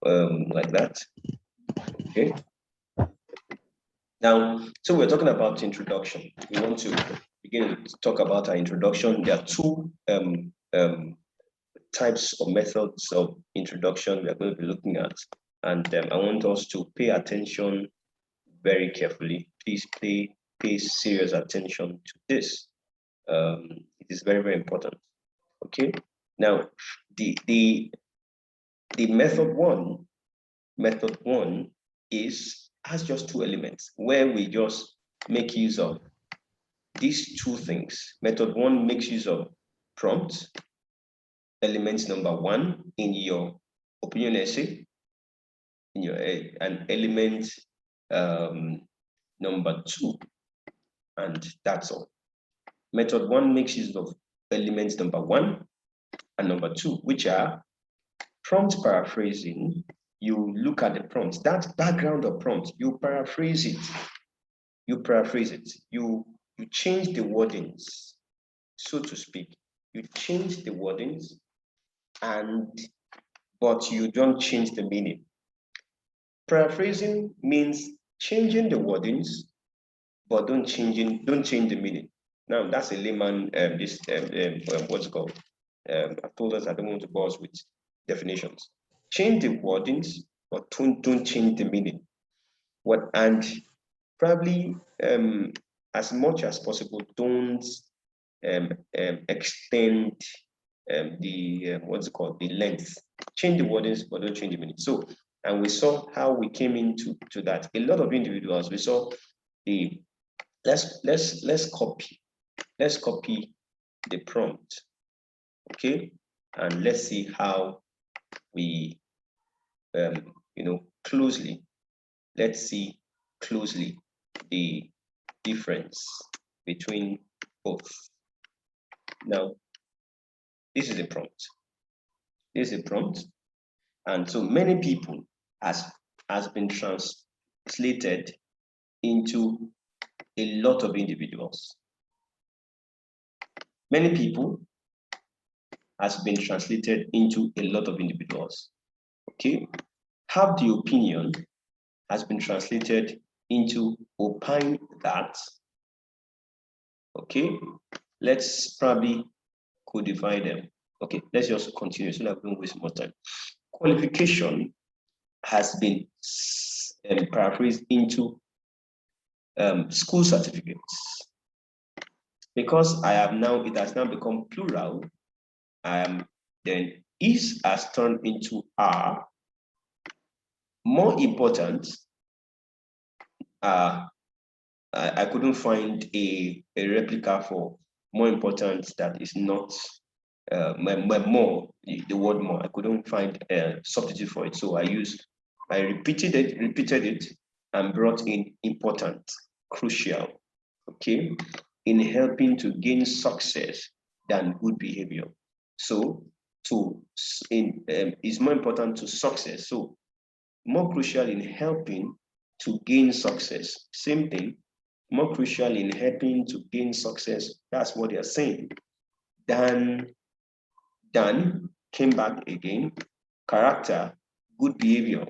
like that. Okay. Now, so we're talking about introduction. We want to begin to talk about our introduction. There are two types of methods of introduction we are going to be looking at, and I want us to pay attention very carefully. Please pay serious attention to this. It is very, very important. Okay. Now, the method one has just two elements where we just make use of these two things. Method one makes use of prompt, element number one in your opinion essay, in your and element number two, and that's all. Method one makes use of elements number one and number two, which are prompt paraphrasing. You look at the prompt, that background of prompt, you paraphrase it. You change the wordings, so to speak. You change the wordings, but you don't change the meaning. Paraphrasing means changing the wordings, but don't change the meaning. Now that's a layman. What's it called? I've told us I don't want to bore us with definitions. Change the wordings, but don't change the meaning. Probably as much as possible, don't extend the the length. Change the wordings, but don't change the meaning. So, and we saw how we came into that. A lot of individuals, we saw the let's copy the prompt, okay, and let's see how we closely. Let's see closely the difference between both. Now, this is a prompt. This is a prompt, and so many people has been translated into a lot of individuals. Many people has been translated into a lot of individuals. Okay, have the opinion has been translated into opine that. Okay, let's probably codify them. Okay, let's just continue so that we don't waste more time. Qualification has been paraphrased into school certificates. Because it has now become plural, then is has turned into are. More important, I couldn't find a replica for more important that is not more, the word more. I couldn't find a substitute for it. So I repeated it and brought in important, crucial, okay, in helping to gain success than good behavior. So is more important to success. So more crucial in helping to gain success. Same thing, more crucial in helping to gain success. That's what they're saying. Then came back again. Character, good behavior.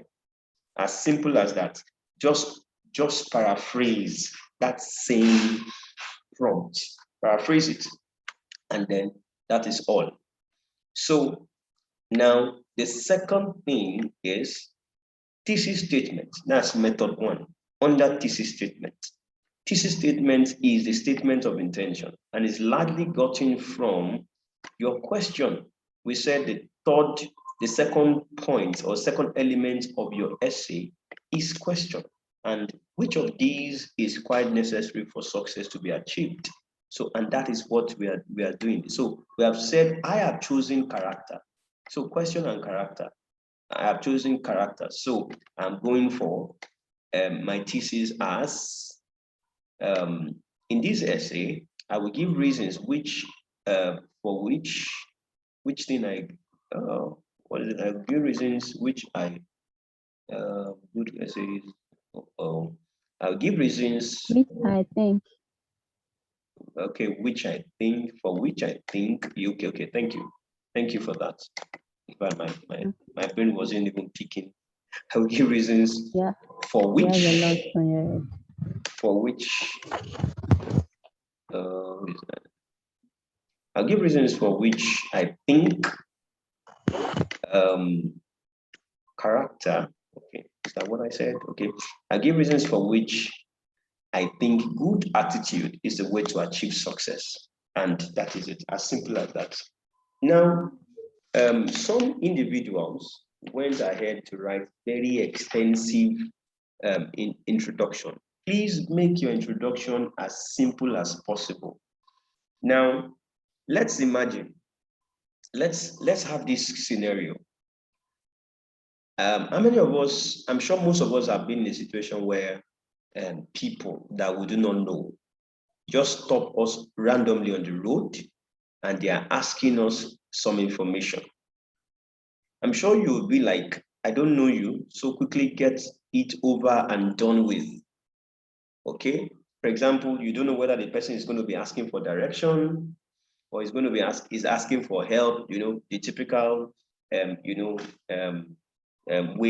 As simple as that. Just paraphrase that same prompt. Paraphrase it. And then that is all. So now the second thing is thesis statement. That's method one. Under thesis statement. Thesis statement is the statement of intention and is largely gotten from your question. We said the second point or second element of your essay is question. And which of these is quite necessary for success to be achieved? So, and that is what we are doing. So we have said, I have chosen character. So question and character. I have chosen character. So I'm going for my thesis as, in this essay, I will give reasons for which thing I, what is it? I will give reasons which I, good essays, I'll give reasons. Which I think. Okay, okay, thank you. Thank you for that. but my brain wasn't even picking. I will give reasons for which I'll give reasons for which I think character. Okay, is that what I said? Okay, I'll give reasons for which I think good attitude is the way to achieve success, and that is it. As simple as that. Now, some individuals went ahead to write very extensive introduction. Please make your introduction as simple as possible. Now, let's imagine, let's have this scenario. How many of us, I'm sure most of us have been in a situation where people that we do not know just stop us randomly on the road and they are asking us some information. I'm sure you will be like, I don't know you, so quickly get it over and done with. Okay? For example, you don't know whether the person is going to be asking for direction or is going to be asking for help, you know, the typical way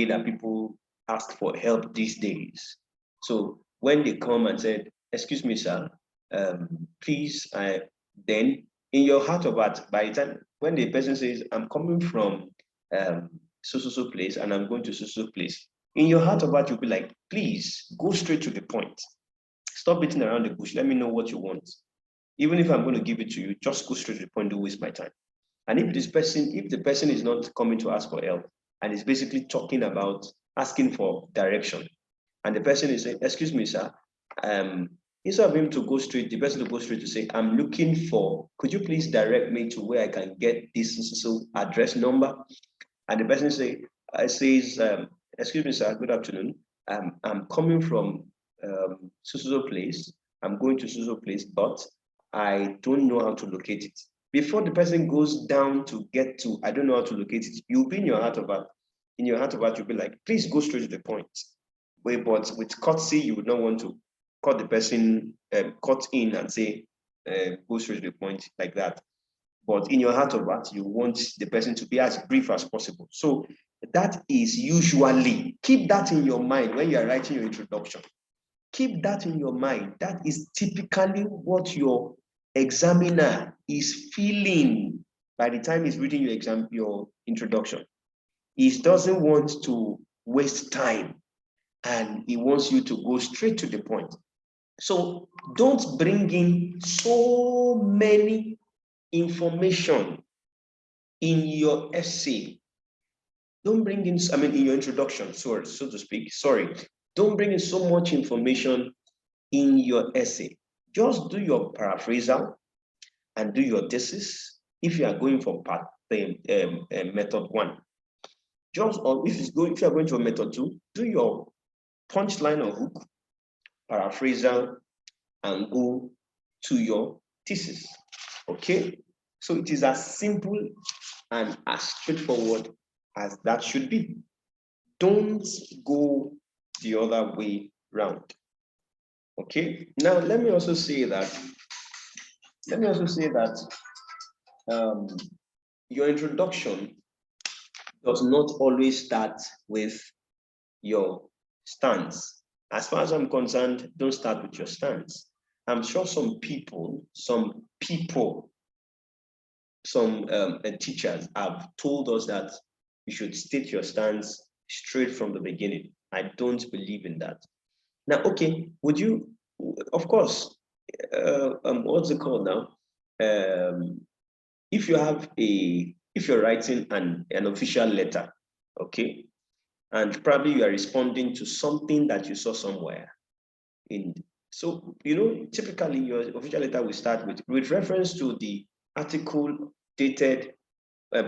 that people ask for help these days. So when they come and said, excuse me, sir, please, then in your heart of heart, by the time when the person says, I'm coming from so place and I'm going to so place, in your heart of heart, you'll be like, please go straight to the point. Stop beating around the bush. Let me know what you want. Even if I'm going to give it to you, just go straight to the point, don't waste my time. And if the person is not coming to ask for help and is basically talking about asking for direction, and the person is saying, excuse me, sir, instead of him to go straight, the person to go straight to say, I'm looking for, could you please direct me to where I can get this address number? And the person says, excuse me, sir, good afternoon. I'm coming from so place. I'm going to so place, but I don't know how to locate it. Before the person goes down to get to, I don't know how to locate it, you'll be in your heart of heart. In your heart of heart, you'll be like, please go straight to the point. But with courtesy, you would not want to cut the person, cut in and say, go straight to the point like that. But in your heart of heart, you want the person to be as brief as possible. So that is usually, keep that in your mind when you are writing your introduction. Keep that in your mind. That is typically what your examiner is feeling by the time he's reading your introduction. He doesn't want to waste time and he wants you to go straight to the point. So don't bring in so many information in your essay. Don't bring in, in your introduction, so to speak, don't bring in so much information in your essay. Just do your paraphrasal and do your thesis if you are going for method 1. Or if you are going to a method 2, do your punchline or hook, paraphrasal, and go to your thesis. Okay? So it is as simple and as straightforward as that should be. Don't go the other way round. Okay? Now let me also say that your introduction does not always start with your stance. As far as I'm concerned, don't start with your stance. I'm sure some teachers have told us that you should state your stance straight from the beginning. I don't believe in that. Now, okay, would you, of course, what's it called now? If you're writing an official letter, okay, and probably you are responding to something that you saw somewhere. So, typically your official letter will start with reference to the article dated,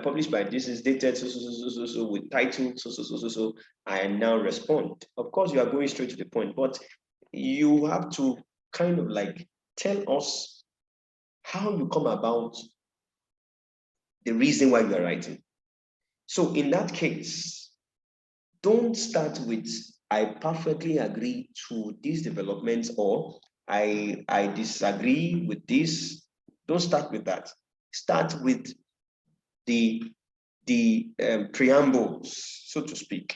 published by this is dated so with title so, I now respond. Of course, you are going straight to the point, but you have to kind of like tell us how you come about the reason why you are writing. So in that case, don't start with, I perfectly agree to these developments, or I disagree with this. Don't start with that. Start with the the preambles, so to speak.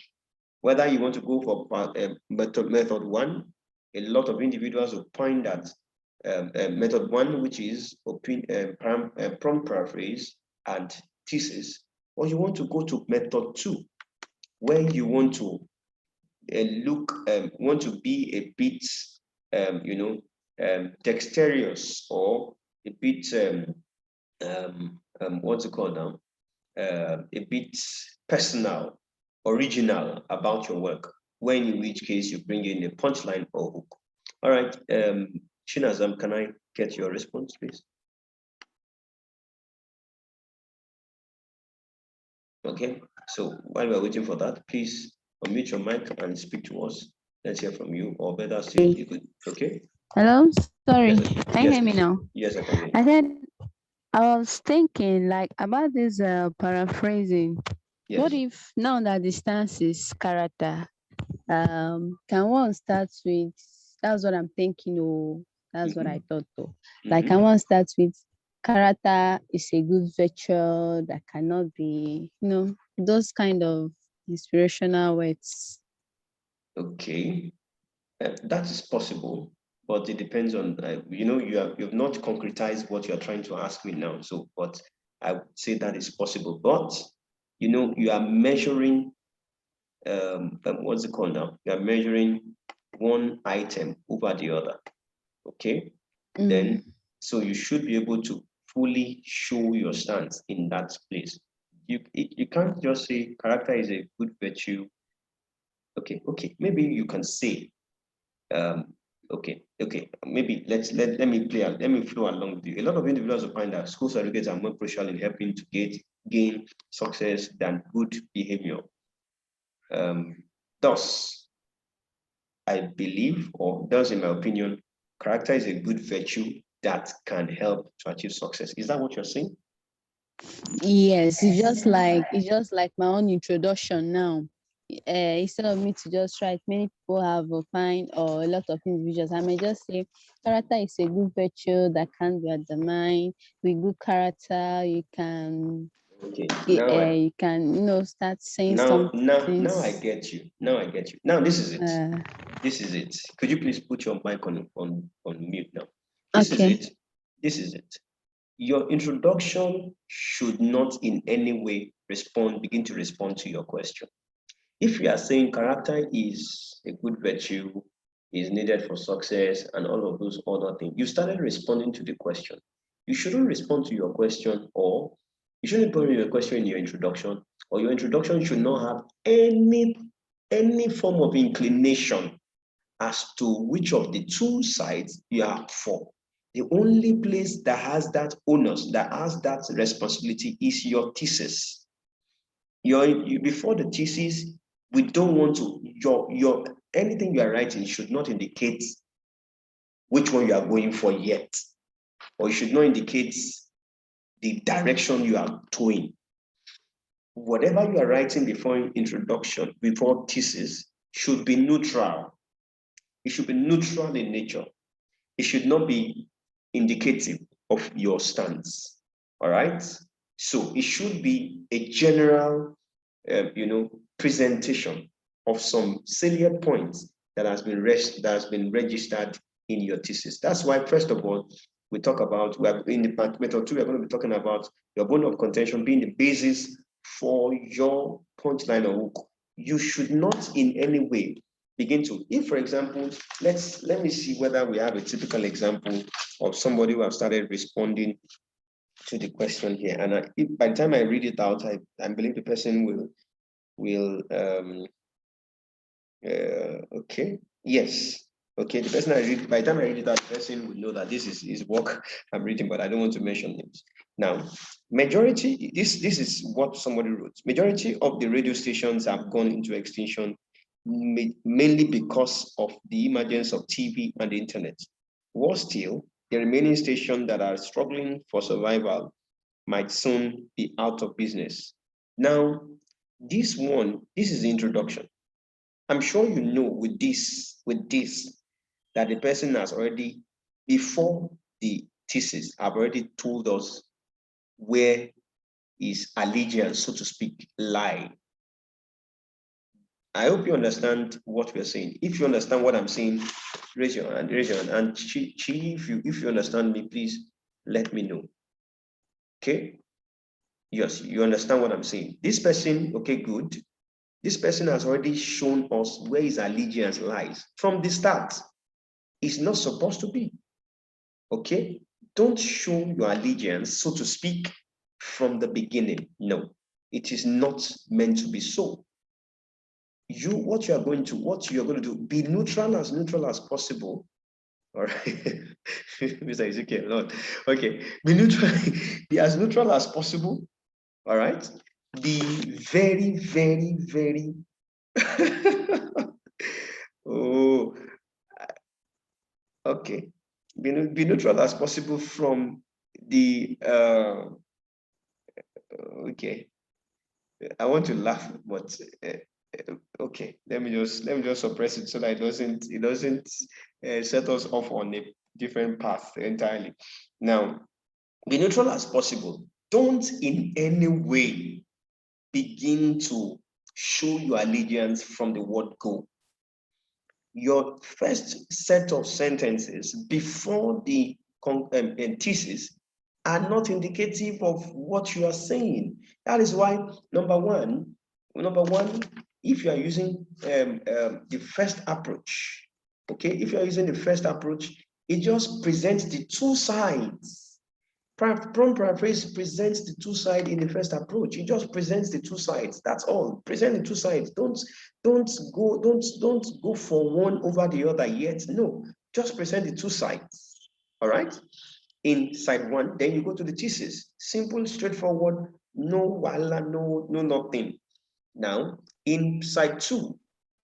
Whether you want to go for method one, a lot of individuals will point that method one, which is prompt paraphrase and thesis, or you want to go to method two, where you want to want to be a bit, dexterous, or a bit, what's it called now? A bit personal, original about your work, when in which case you bring in a punchline or hook. All right, Shinazam, can I get your response, please? Okay, so while we're waiting for that, please unmute your mic and speak to us. Let's hear from you, or better still, you could, okay? Hello, sorry. Yes, Can you hear me now? Yes, I can hear you. I said I was thinking like about this paraphrasing. Yes. What if now that the stance is character, can one start with, that's what I'm thinking, oh, that's what I thought though. Like can one start with character is a good virtue that cannot be, those kind of inspirational words. Okay, that is possible, but it depends on, you've not concretized what you're trying to ask me now. So, but I would say that is possible. But you are measuring, what's it called now? You are measuring one item over the other. Okay, then so you should be able to fully show your stance in that place. You can't just say character is a good virtue. Okay, maybe you can say, okay, maybe let me flow along with you. A lot of individuals will find that school certificates are more crucial in helping to gain success than good behavior. Thus, I believe, or thus in my opinion, character is a good virtue that can help to achieve success. Is that what you're saying? Yes, it's just like my own introduction now. Instead of me to just write, many people have opined, or a lot of individuals, I may just say character is a good virtue that can't be undermined. With good character, you can you can start saying something. Now I get you. Now this is it. Could you please put your mic on mute now? This is it. Your introduction should not in any way begin to respond to your question. If you are saying character is a good virtue, is needed for success, and all of those other things, you started responding to the question. You shouldn't respond to your question, or you shouldn't put your question in your introduction, or your introduction should not have any form of inclination as to which of the two sides you are for. The only place that has that onus, that has that responsibility, is your thesis. Before the thesis, we don't want to, your anything you are writing should not indicate which one you are going for yet, or it should not indicate the direction you are towing. Whatever you are writing before introduction, before thesis, should be neutral. It should be neutral in nature. It should not be indicative of your stance. All right. So it should be a general, presentation of some salient points that has been registered in your thesis. That's why, first of all, we talk about, we are in the method 2, we're going to be talking about your bone of contention being the basis for your punchline or hook. You should not in any way begin to, if for example, let me see whether we have a typical example of somebody who have started responding to the question here. And if by the time I read it out, I believe the person will okay, yes. Okay, the person by the time I read it out, the person will know that this is his work I'm reading, but I don't want to mention names. Now, majority, this is what somebody wrote. Majority of the radio stations have gone into extinction mainly because of the emergence of TV and the internet. Worse still, the remaining stations that are struggling for survival might soon be out of business. Now, this is the introduction. I'm sure you know with this, that the person has already, before the thesis, have already told us where is allegiance, so to speak, lie. I hope you understand what we're saying. If you understand what I'm saying, raise your hand, and Chi, if you understand me, please let me know. Okay? Yes, you understand what I'm saying. This person, okay, good. This person has already shown us where his allegiance lies from the start. It's not supposed to be. Okay? Don't show your allegiance, so to speak, from the beginning. No, it is not meant to be so. What you're going to do, be neutral as possible. All right. Mr. Ezekiel, Lord. Okay. Be neutral, be as neutral as possible. All right. Be very, very, very oh, okay. Be neutral as possible from the okay. I want to laugh, but okay. Let me just suppress it so that it doesn't set us off on a different path entirely. Now, be neutral as possible. Don't in any way begin to show your allegiance from the word go. Your first set of sentences before the thesis are not indicative of what you are saying. That is why, number one, if you are using the first approach, okay, if you are using the first approach, it just presents the two sides. Prompt paraphrase presents the two sides in the first approach. It just presents the two sides. That's all. Present the two sides. Don't go for one over the other yet. No, just present the two sides. All right. In side one, then you go to the thesis. Simple, straightforward. No wala, no nothing. Now in side two,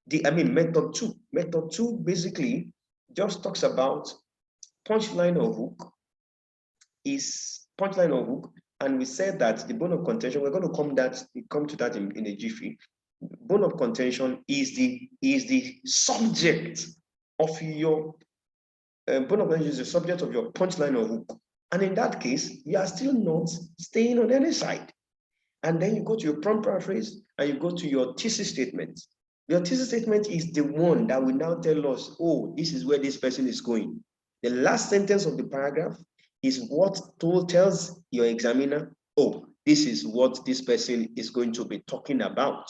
method two. Method two basically just talks about punchline or hook. Is punchline or hook, and we said that the bone of contention, we're going to come to that in a jiffy. Bone of contention is the subject of your bone of contention is the subject of your punchline or hook, and in that case you are still not staying on any side. And then you go to your prompt paraphrase and you go to your thesis statement. Your thesis statement is the one that will now tell us, oh, this is where this person is going. The last sentence of the paragraph is what tells your examiner, oh, this is what this person is going to be talking about.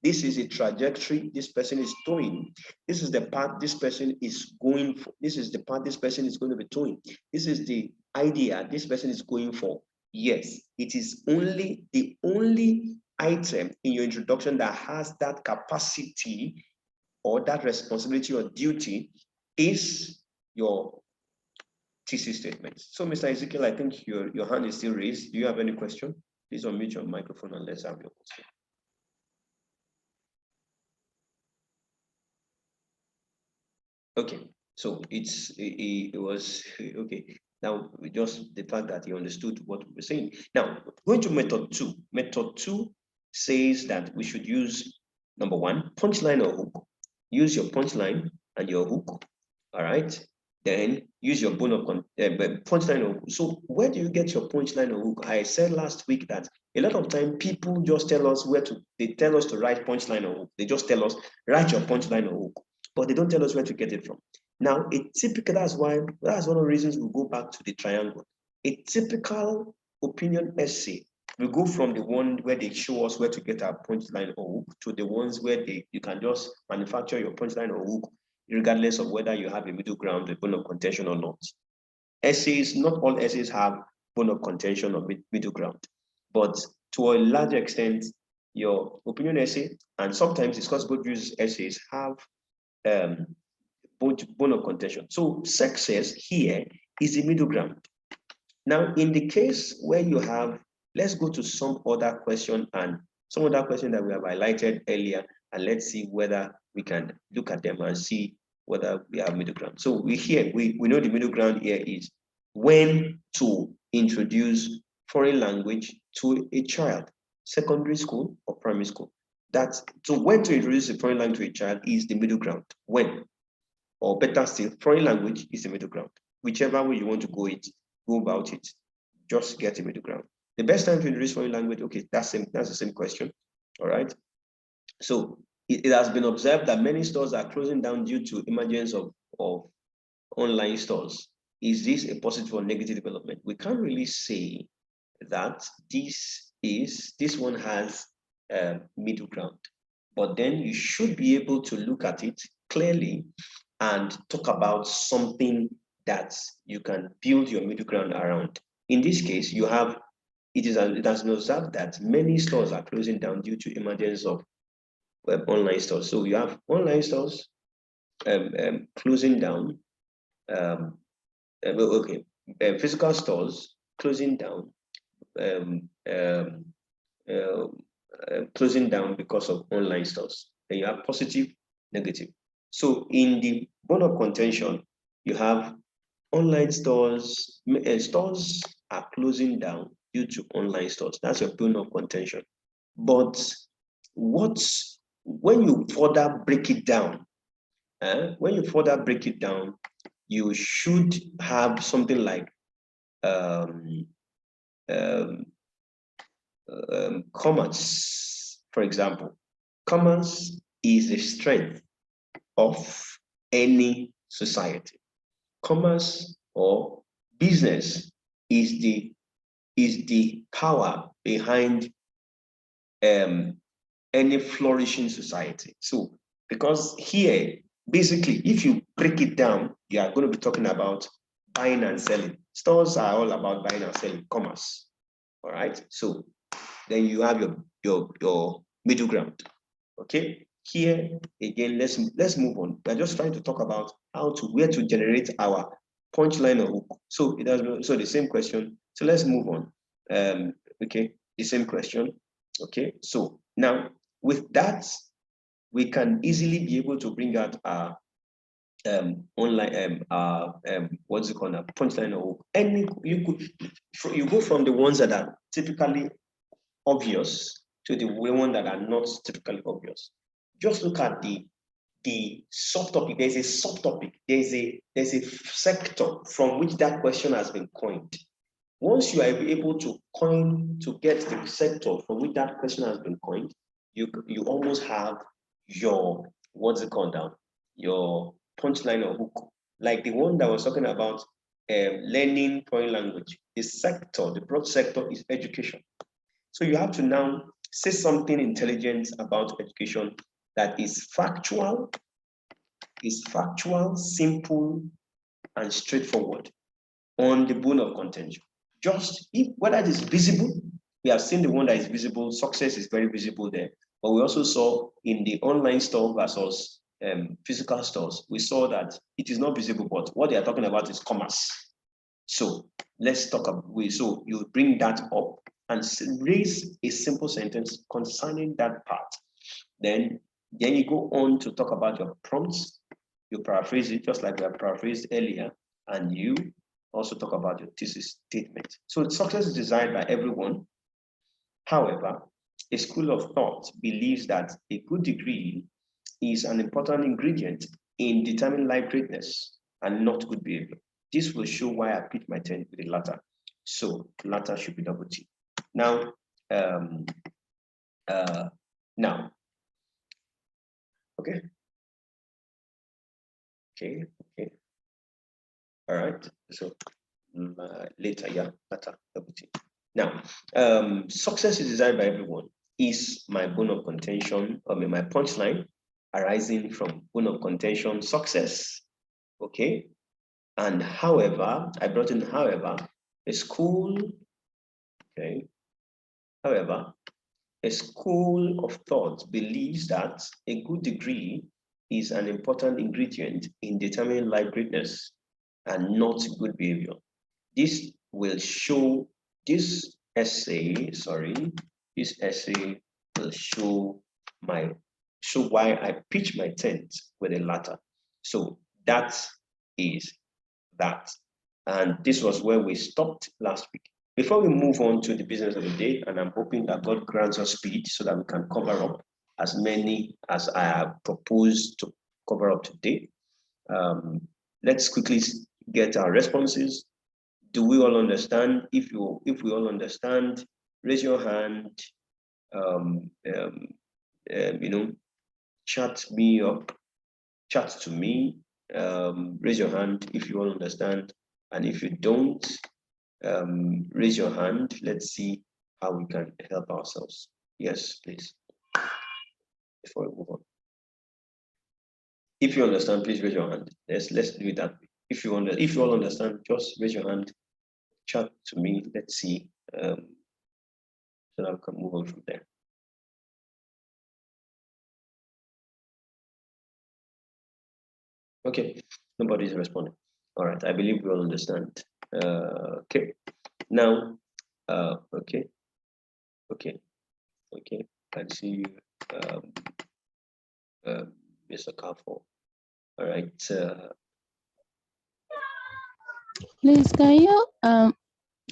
This is a trajectory this person is doing. This is the path this person is going for. This is the path this person is going to be doing. This is the idea this person is going for. Yes, it is the only item in your introduction that has that capacity or that responsibility or duty is your thesis statement. So, Mr. Ezekiel, I think your hand is still raised. Do you have any question? Please unmute your microphone and let's have your question. Okay, so it was okay. Now, just the fact that he understood what we were saying. Now, going to method two. Method two says that we should use, number one, punchline or hook. Use your punchline and your hook. All right. Then use your bone of punchline or hook. So where do you get your punchline or hook? I said last week that a lot of time people just tell us they tell us to write punchline or hook. They just tell us, write your punchline or hook, but they don't tell us where to get it from. Now, that's one of the reasons we go back to the triangle. A typical opinion essay, we go from the one where they show us where to get our punchline or hook to the ones where you can just manufacture your punchline or hook, regardless of whether you have a middle ground, a bone of contention or not. Essays, not all essays have bone of contention or middle ground, but to a large extent, your opinion essay, and sometimes discuss both use essays, have both bone of contention. So success here is the middle ground. Now, in the case where you have, let's go to some other question that we have highlighted earlier, and let's see whether we can look at them and see whether we have middle ground. So we know the middle ground here is when to introduce foreign language to a child, secondary school or primary school. So when to introduce a foreign language to a child is the middle ground. When, or better still, foreign language is the middle ground. Whichever way you want to go about it, just get a middle ground. The best time to introduce foreign language, okay, that's the same question. All right. So it has been observed that many stores are closing down due to emergence of online stores. Is this a positive or negative development? We can't really say that this one has middle ground, but then you should be able to look at it clearly and talk about something that you can build your middle ground around. In this case, it has been observed that many stores are closing down due to emergence of online stores. So you have online stores closing down, physical stores closing down, closing down because of online stores. Then you have positive, negative. So in the bone of contention, you have online stores, stores are closing down due to online stores. That's your bone of contention. But when you further break it down, you should have something like commerce, for example. Commerce is the strength of any society. Commerce or business is the power behind any flourishing society. So, because here, basically, if you break it down, you are going to be talking about buying and selling. Stores are all about buying and selling, commerce. All right. So then you have your middle ground. Okay. Here again, let's move on. We're just trying to talk about where to generate our punchline or hook. So the same question. So let's move on. Okay, the same question. Okay, so now with that, we can easily be able to bring out our online what's it called, a punchline or hook. And you go from the ones that are typically obvious to the ones that are not typically obvious. Just look at the subtopic. There's a subtopic. There's a sector from which that question has been coined. Once you are able to get the sector from which that question has been coined, you almost have your what's it called now? Your punchline or hook. Like the one that was talking about learning foreign language. The broad sector is education. So you have to now say something intelligent about education that is factual, simple, and straightforward on the bone of contention. Just whether it is visible, we have seen the one that is visible, success is very visible there. But we also saw in the online store versus physical stores, we saw that it is not visible, but what they are talking about is commerce. So let's talk about, so you bring that up and raise a simple sentence concerning that part. Then you go on to talk about your prompts. You paraphrase it just like we have paraphrased earlier, and you also talk about your thesis statement. So success is desired by everyone. However, a school of thought believes that a good degree is an important ingredient in determining life greatness and not good behavior. This will show why I pitch my tent with the latter. So latter should be double T. Now, okay. All right. So later, yeah, latter, double T. Now, success is desired by everyone is my bone of contention, my punchline arising from bone of contention success. Okay. And however, I brought in however, a school, okay. However, a school of thought believes that a good degree is an important ingredient in determining life greatness and not good behavior. This will show, this essay will show why I pitch my tent with a latter. So that is that. And this was where we stopped last week. Before we move on to the business of the day, and I'm hoping that God grants us speed so that we can cover up as many as I have proposed to cover up today. Let's quickly get our responses. Do we all understand? If we all understand, raise your hand. You know, chat me up, chat to me. Raise your hand if you all understand, and if you don't, raise your hand. Let's see how we can help ourselves. Yes, please. Before we move on, if you understand, please raise your hand. Let's do it that way. If you all understand, just raise your hand, chat to me. Let's see, so that we can move on from there. Okay, nobody's responding. All right, I believe we all understand. Okay, now, okay, I see you, Mr. Carfor. All right. Please, can you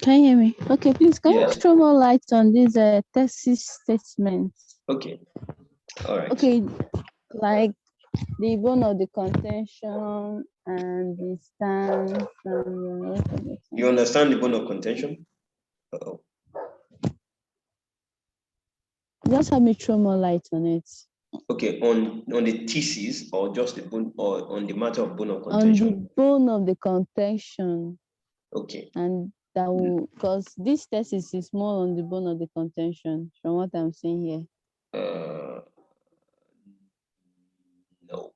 hear me? Okay, please, can you throw more light on this thesis statement? Okay. All right. Okay, like the bone of the contention and the stance and you understand the bone of contention? Uh-oh. Just have me throw more light on it. Okay, on the thesis, or just the bone, or on the matter of bone of contention? On the bone of the contention. Okay. And that will, because this thesis is more on the bone of the contention from what I'm seeing here. No.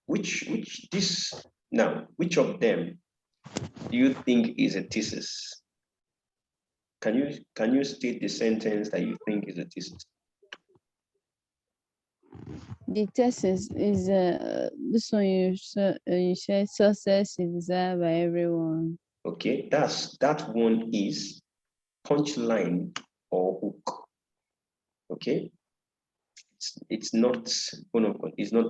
Which of them do you think is a thesis? Can you state the sentence that you think is a thesis? The thesis is this one you said success is desired by everyone. Okay, that one is punchline or hook. Okay, it's not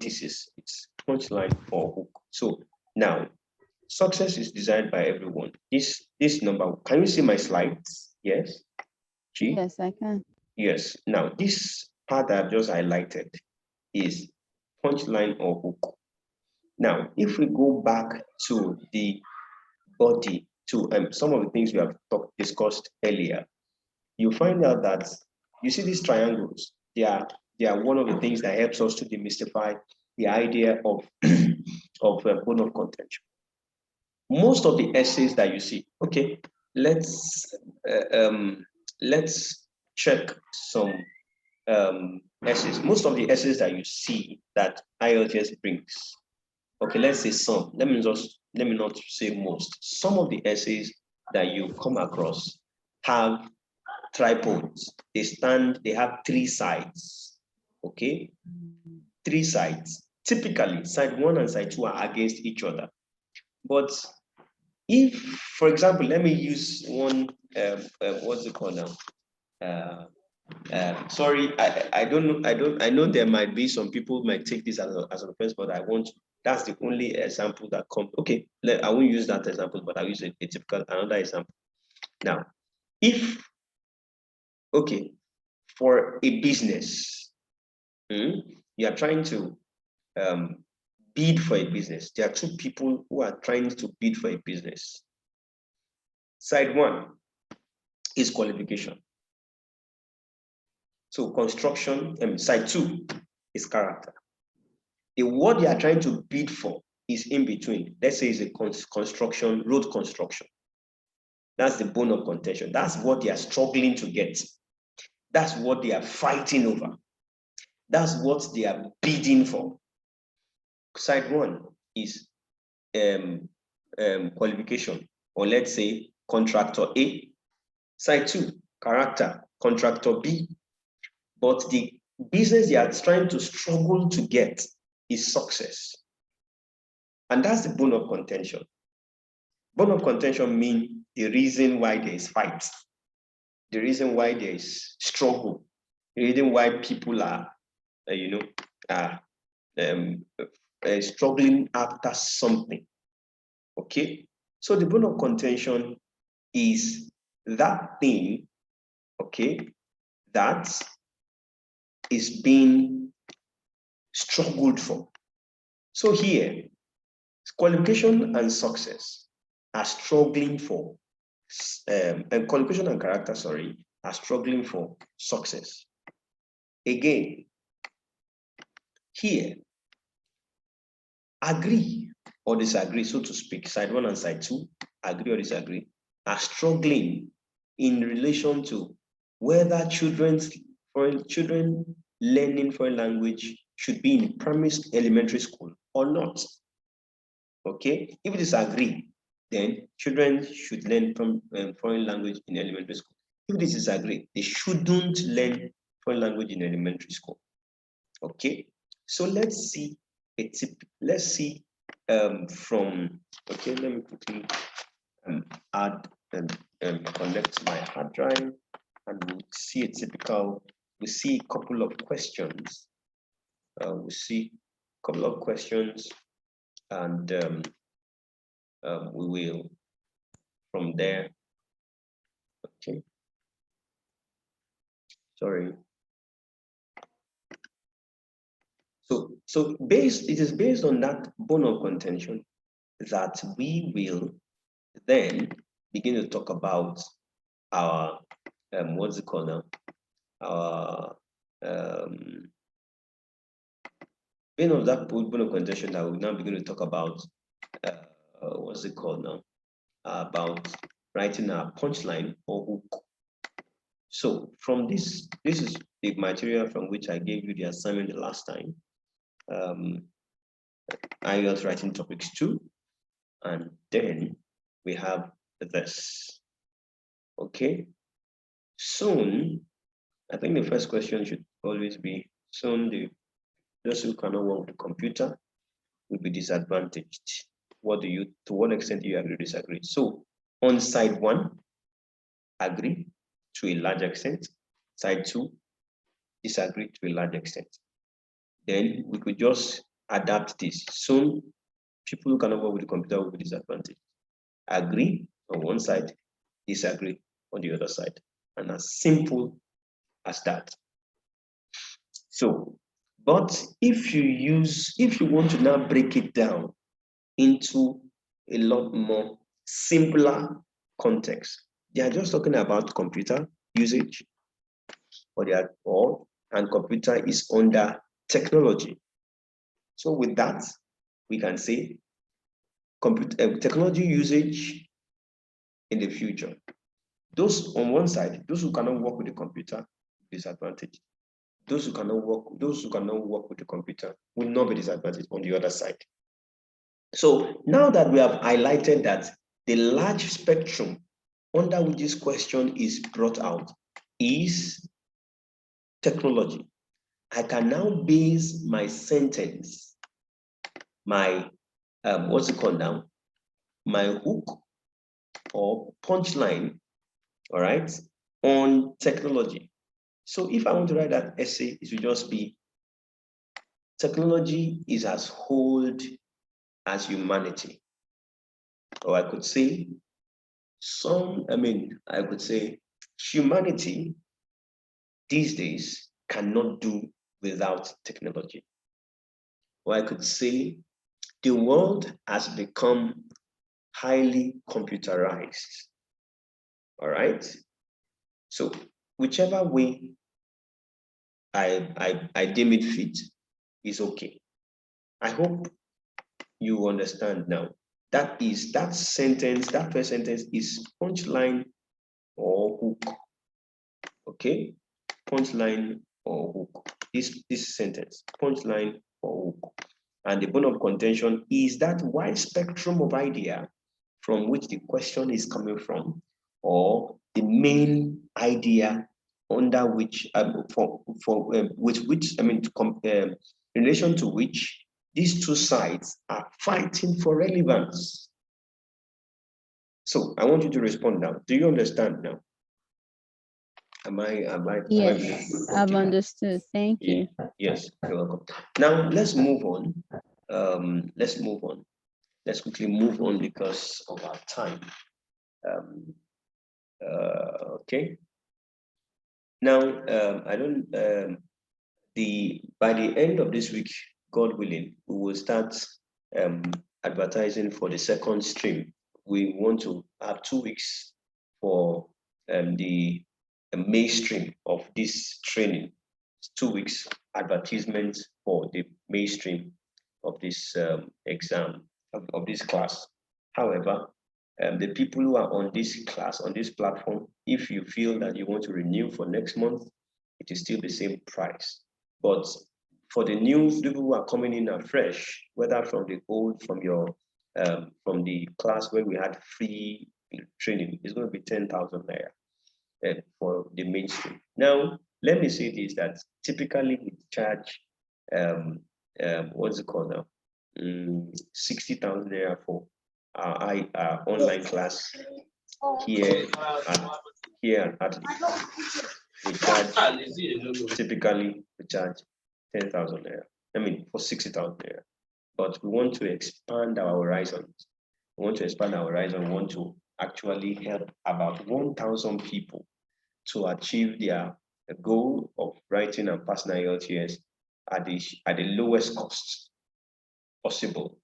thesis, it's punchline or hook. So now, success is desired by everyone. This number, can you see my slides? Yes. G? Yes, I can. Yes. Now this part that I've just highlighted is punchline or hook. Now, if we go back to the body, to some of the things we have discussed earlier, you find out that you see these triangles. They are one of the things that helps us to demystify the idea of bone of contention. Most of the essays that you see, okay, let's check some essays. Most of the essays that you see that IELTS brings, okay, let's say some. Let me not say most. Some of the essays that you come across have tripods. They have 3 sides. Okay, 3 sides. Typically, side 1 and side 2 are against each other. But if, for example, let me use one. What's it called now? Sorry, I don't know. I know there might be some people might take this as an offense, but that's the only example that comes. Okay, I won't use that example, but I'll use a typical another example. Now, if, okay, for a business, you are trying to bid for a business. There are 2 people who are trying to bid for a business. Side 1 is qualification. So construction, side 2 is character. The word you are trying to bid for is in between. Let's say it's a construction, road construction. That's the bone of contention. That's what they are struggling to get. That's what they are fighting over. That's what they are bidding for. Side 1 is qualification, or let's say contractor A. Side 2, character, contractor B. But the business they are trying to struggle to get is success. And that's the bone of contention. Bone of contention means the reason why there is fight, the reason why there is struggle, the reason why people are, struggling after something. Okay? So the bone of contention is that thing, okay, that is being struggled for. So here, qualification and success are struggling for, and collocation and character, sorry, are struggling for success. Again, here, agree or disagree, so to speak, side 1 and side 2, agree or disagree, are struggling in relation to whether children learning foreign language should be in primary elementary school or not. Okay, if you disagree, then children should learn from foreign language in elementary school. If they disagree, they shouldn't learn foreign language in elementary school. Okay, so let's see a tip. Let's see from, okay, let me quickly add and connect my hard drive, and we'll see a typical, we see a couple of questions. We see a couple of questions, and we will from there. Okay, sorry. So it is based on that bone of contention that we will then begin to talk about our what's it called now? Our based on that bone of contention that we'll now begin to talk about what's it called now? About writing a punchline or hook. So from this is the material from which I gave you the assignment the last time. IELTS writing topics 2, and then we have this. Okay, soon, I think the first question should always be, soon those who cannot work with the computer will be disadvantaged. To what extent do you agree or disagree? So on side 1, agree to a large extent. Side 2, disagree to a large extent. Then we could just adapt this. Soon, people who cannot work with the computer will be disadvantaged. Agree on one side, disagree on the other side. And as simple as that. So, but if you want to now break it down into a lot more simpler context, they are just talking about computer usage, and computer is under technology. So with that, we can say technology usage in the future. Those on one side, those who cannot work with the computer, disadvantaged. Those who cannot work with the computer will not be disadvantaged on the other side. So now that we have highlighted that the large spectrum under which this question is brought out is technology, I can now base my sentence, my what's it called now? My hook or punchline, all right, on technology. So if I want to write that essay, it will just be technology is as old as humanity. Or I could say I could say humanity these days cannot do without technology. Or I could say the world has become highly computerized. All right. So whichever way I deem it fit is okay. I hope you understand now. That sentence, that first sentence is punchline or hook. Okay, punchline or hook. This sentence, punchline or hook. And the bone of contention is that wide spectrum of idea from which the question is coming from, or the main idea under which in relation to which these two sides are fighting for relevance. So I want you to respond now. Do you understand now? Yes, I've understood. Thank you. Yes, you're welcome. Now let's move on. Let's quickly move on because of our time. Okay. Now by the end of this week, God willing, we will start advertising for the second stream. we want to have 2 weeks for the mainstream of this training. 2 weeks advertisement for the mainstream of this exam, of this class. However, the people who are on this class, on this platform, if you feel that you want to renew for next month, it is still the same price. But for the new people who are coming in afresh, whether from the old, from the class where we had free training, it's going to be 10,000 naira for the mainstream. Now, let me say this, that typically we charge, what's it called now? 60,000 naira for our online class here at we charge, typically we charge 10,000 naira. I mean, for 60,000 naira. But we want to expand our horizons. We want to expand our horizon. We want to actually help about 1,000 people to achieve their goal of writing and passing IELTS at the lowest cost possible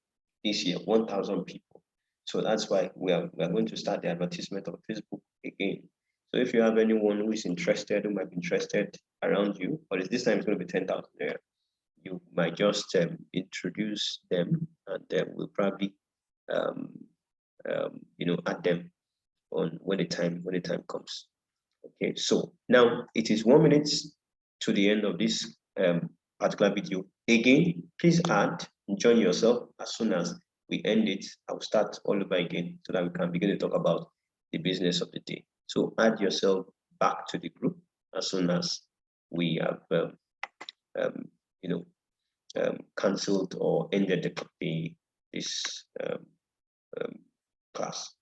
this year, 1,000 people. So that's why we are going to start the advertisement on Facebook again. So if you have anyone who is interested, who might be interested around you, but this time it's going to be 10,000 there, you might just introduce them, and then we'll probably add them on when the time comes. Okay, so now it is 1 minute to the end of this particular video. Again, please add and join yourself as soon as we end it. I'll start all over again so that we can begin to talk about the business of the day. So add yourself back to the group as soon as we have cancelled or ended this class.